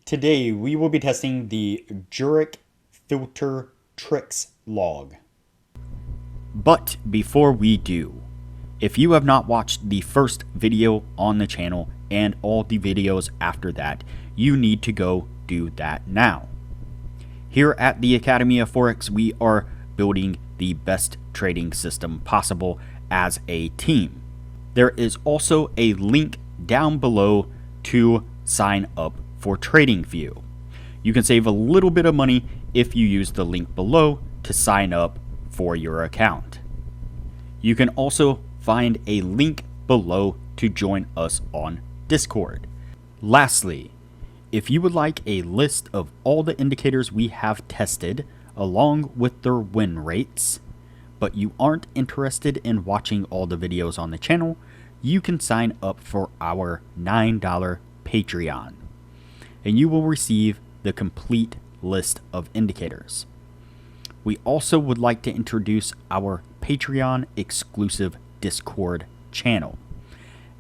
Today we will be testing the Jurik filter TRIX log. But before we do, if you have not watched the first video on the channel and all the videos after that, you need to go do that now. Here at the Academy of Forex, we are building the best trading system possible as a team. There is also a link down below to sign up for Tradingview. You can save a little bit of money if you use the link below to sign up for your account. You can also find a link below to join us on Discord. Lastly, if you would like a list of all the indicators we have tested along with their win rates, but you aren't interested in watching all the videos on the channel, you can sign up for our $9 Patreon, and you will receive the complete list of indicators. We also would like to introduce our Patreon exclusive Discord channel.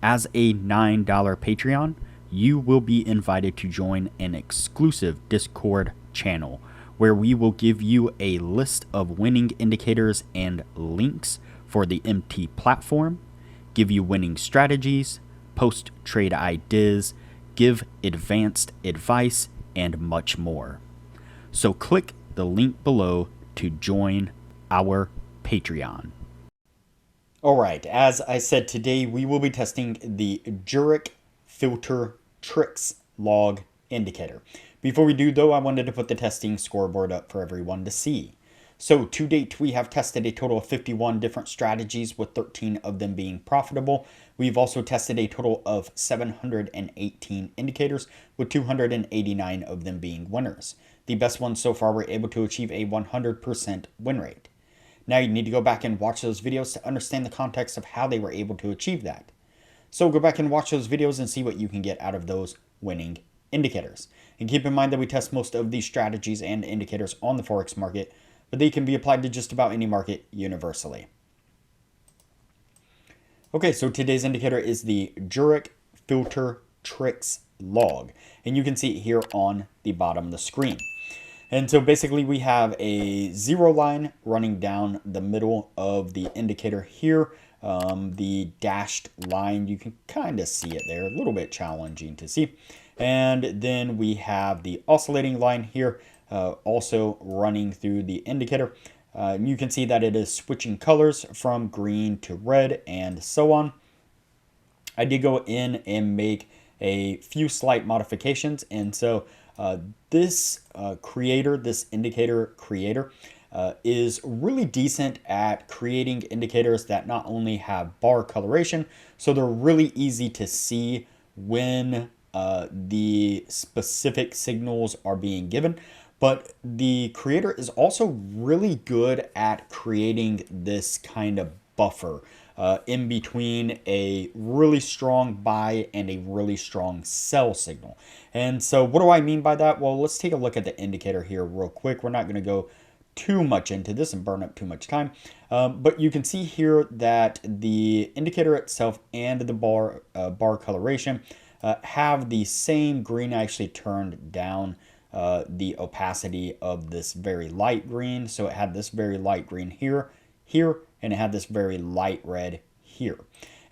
As a $9 Patreon, you will be invited to join an exclusive Discord channel where we will give you a list of winning indicators and links for the MT platform, give you winning strategies, post trade ideas, give advanced advice, and much more. So click the link below to join our Patreon. Alright, as I said, today we will be testing the Jurik filter TRIX log indicator. Before we do though, I wanted to put the testing scoreboard up for everyone to see. So to date, we have tested a total of 51 different strategies, with 13 of them being profitable. We've also tested a total of 718 indicators, with 289 of them being winners. The best ones so far were able to achieve a 100% win rate. Now you need to go back and watch those videos to understand the context of how they were able to achieve that. So go back and watch those videos and see what you can get out of those winning indicators. And keep in mind that we test most of these strategies and indicators on the Forex market, but they can be applied to just about any market universally. Okay, so today's indicator is the Jurik filter TRIX log, and you can see it here on the bottom of the screen. And so basically we have a zero line running down the middle of the indicator here. The dashed line, you can kind of see it there, a little bit challenging to see. And then we have the oscillating line here, also running through the indicator. You can see that it is switching colors from green to red and so on. I did go in and make a few slight modifications, and so this indicator creator, is really decent at creating indicators that not only have bar coloration, so they're really easy to see when the specific signals are being given, but the creator is also really good at creating this kind of buffer in between a really strong buy and a really strong sell signal. And so what do I mean by that? Well, let's take a look at the indicator here real quick. We're not going to go too much into this and burn up too much time, but you can see here that the indicator itself and the bar coloration have the same green. I actually turned down the opacity of this very light green, so it had this very light green here, and it had this very light red here.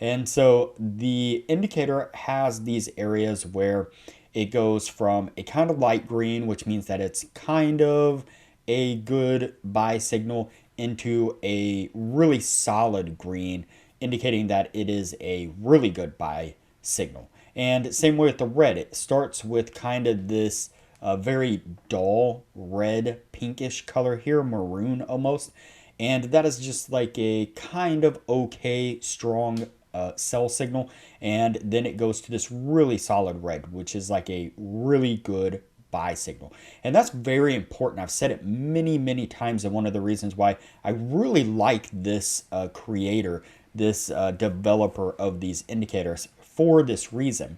And so the indicator has these areas where it goes from a kind of light green, which means that it's kind of a good buy signal, into a really solid green, indicating that it is a really good buy signal. And same way with the red, it starts with kind of this very dull red pinkish color here, maroon almost, and that is just like a kind of okay strong sell signal, and then it goes to this really solid red, which is like a really good buy signal. And that's very important. I've said it many times, and one of the reasons why I really like this creator, this developer of these indicators, for this reason.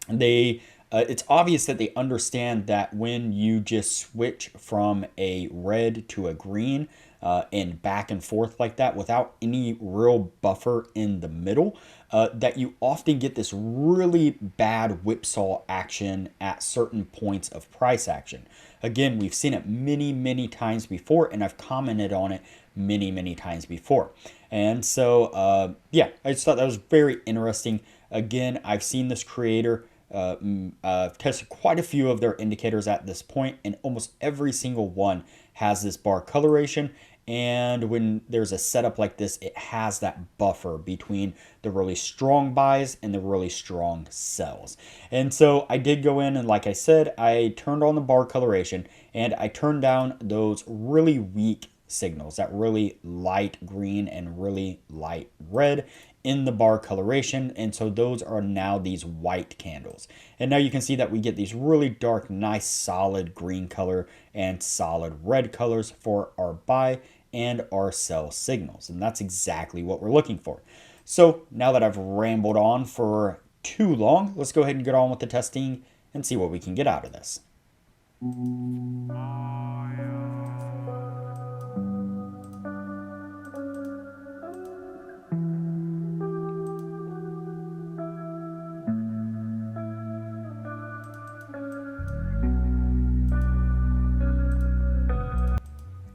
They It's obvious that they understand that when you just switch from a red to a green and back and forth like that without any real buffer in the middle, that you often get this really bad whipsaw action at certain points of price action. Again, we've seen it many, many times before, and I've commented on it many, many times before. And so, yeah, I just thought that was very interesting. Again, I've seen this creator tested quite a few of their indicators at this point, and almost every single one has this bar coloration. And when there's a setup like this, it has that buffer between the really strong buys and the really strong sells. And so I did go in, and like I said, I turned on the bar coloration and I turned down those really weak signals, that really light green and really light red in the bar coloration. And so those are now these white candles. And now you can see that we get these really dark, nice, solid green color and solid red colors for our buy and our sell signals. And that's exactly what we're looking for. So now that I've rambled on for too long, let's go ahead and get on with the testing and see what we can get out of this.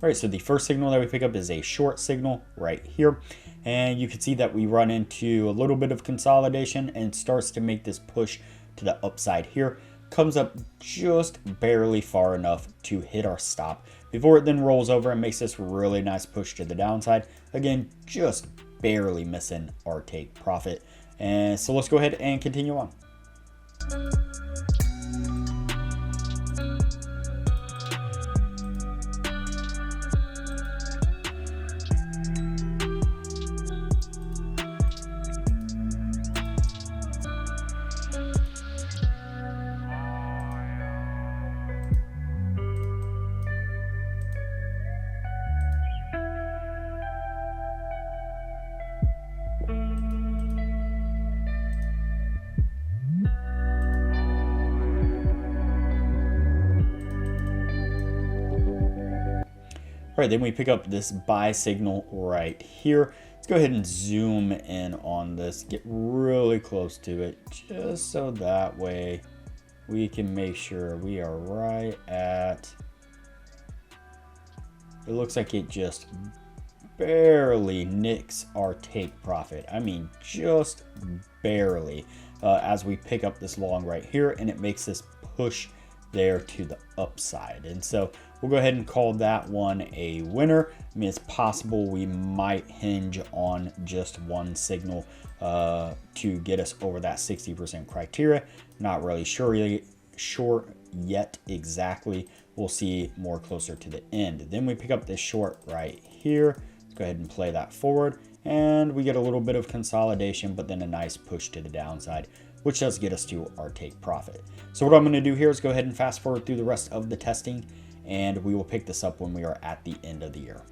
All right, so the first signal that we pick up is a short signal right here. And you can see that we run into a little bit of consolidation and starts to make this push to the upside here. Comes up just barely far enough to hit our stop before it then rolls over and makes this really nice push to the downside. Again, just barely missing our take profit. And so let's go ahead and continue on. All right, then we pick up this buy signal right here. Let's go ahead and zoom in on this, get really close to it, just so that way we can make sure we are right at, it looks like it just barely nicks our take profit. I mean, just barely, as we pick up this long right here, and it makes this push there to the upside. And so we'll go ahead and call that one a winner. I mean, it's possible we might hinge on just one signal to get us over that 60% criteria. Not really sure yet exactly. We'll see more closer to the end. Then we pick up this short right here. Let's go ahead and play that forward, and we get a little bit of consolidation, but then a nice push to the downside, which does get us to our take profit. So what I'm going to do here is go ahead and fast forward through the rest of the testing, and we will pick this up when we are at the end of the year.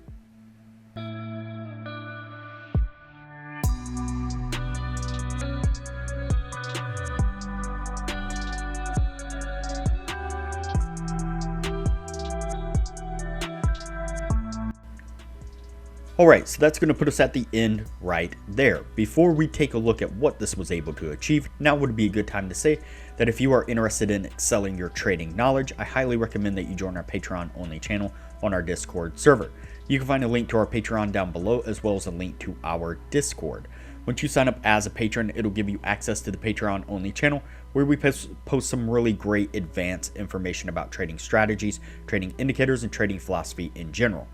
Alright, so that's going to put us at the end right there. Before we take a look at what this was able to achieve, now would be a good time to say that if you are interested in excelling your trading knowledge, I highly recommend that you join our Patreon only channel on our Discord server. You can find a link to our Patreon down below, as well as a link to our Discord. Once you sign up as a patron, it'll give you access to the Patreon only channel, where we post some really great advanced information about trading strategies, trading indicators, and trading philosophy in general.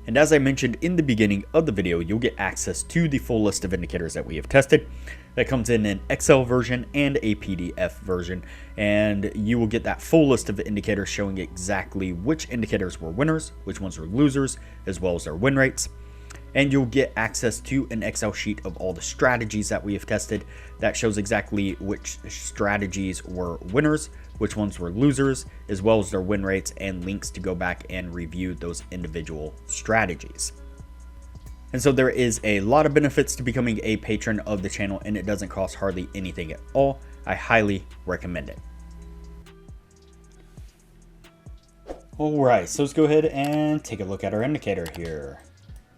And as I mentioned in the beginning of the video, you'll get access to the full list of indicators that we have tested. That comes in an Excel version and a PDF version. And you will get that full list of indicators showing exactly which indicators were winners, which ones were losers, as well as their win rates. And you'll get access to an Excel sheet of all the strategies that we have tested that shows exactly which strategies were winners, which ones were losers, as well as their win rates, and links to go back and review those individual strategies. And so there is a lot of benefits to becoming a patron of the channel, and it doesn't cost hardly anything at all. I highly recommend it. Alright, so let's go ahead and take a look at our indicator here.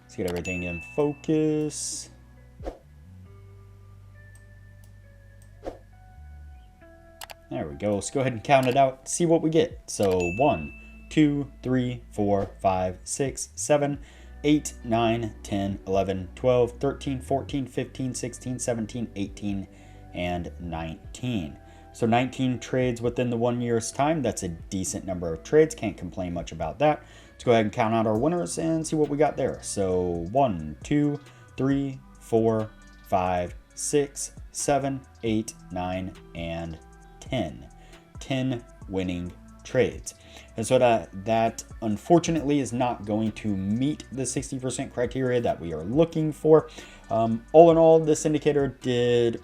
Let's get everything in focus. There we go. Let's go ahead and count it out, see what we get. So 1, 2, 3, 4, 5, 6, 7, 8, 9, 10, 11, 12, 13, 14, 15, 16, 17, 18, and 19. So 19 trades within the 1 year's time. That's a decent number of trades. Can't complain much about that. Let's go ahead and count out our winners and see what we got there. So 1, 2, 3, 4, 5, 6, 7, 8, 9, and 10. 10 winning trades. And so that unfortunately is not going to meet the 60% criteria that we are looking for. All in all, this indicator did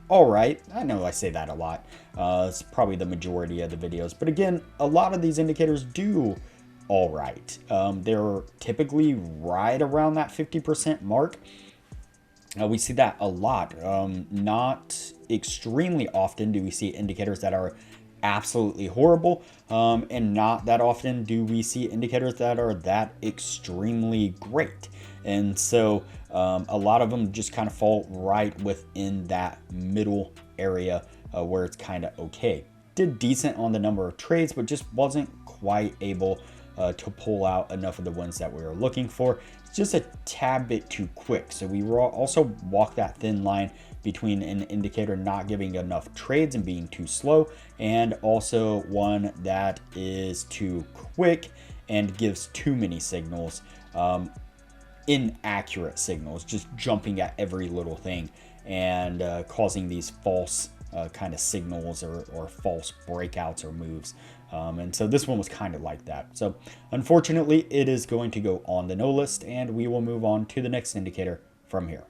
all right. I know I say that a lot. It's probably the majority of the videos. But again, a lot of these indicators do all right. They're typically right around that 50% mark. We see that a lot. Not extremely often do we see indicators that are absolutely horrible, and not that often do we see indicators that are that extremely great. And so a lot of them just kind of fall right within that middle area where it's kind of okay. Did decent on the number of trades, but just wasn't quite able to pull out enough of the wins that we were looking for. It's just a tad bit too quick. So we also walk that thin line between an indicator not giving enough trades and being too slow, and also one that is too quick and gives too many signals, inaccurate signals, just jumping at every little thing and causing these false kind of signals or false breakouts or moves. And so this one was kind of like that. So unfortunately, it is going to go on the no list, and we will move on to the next indicator from here.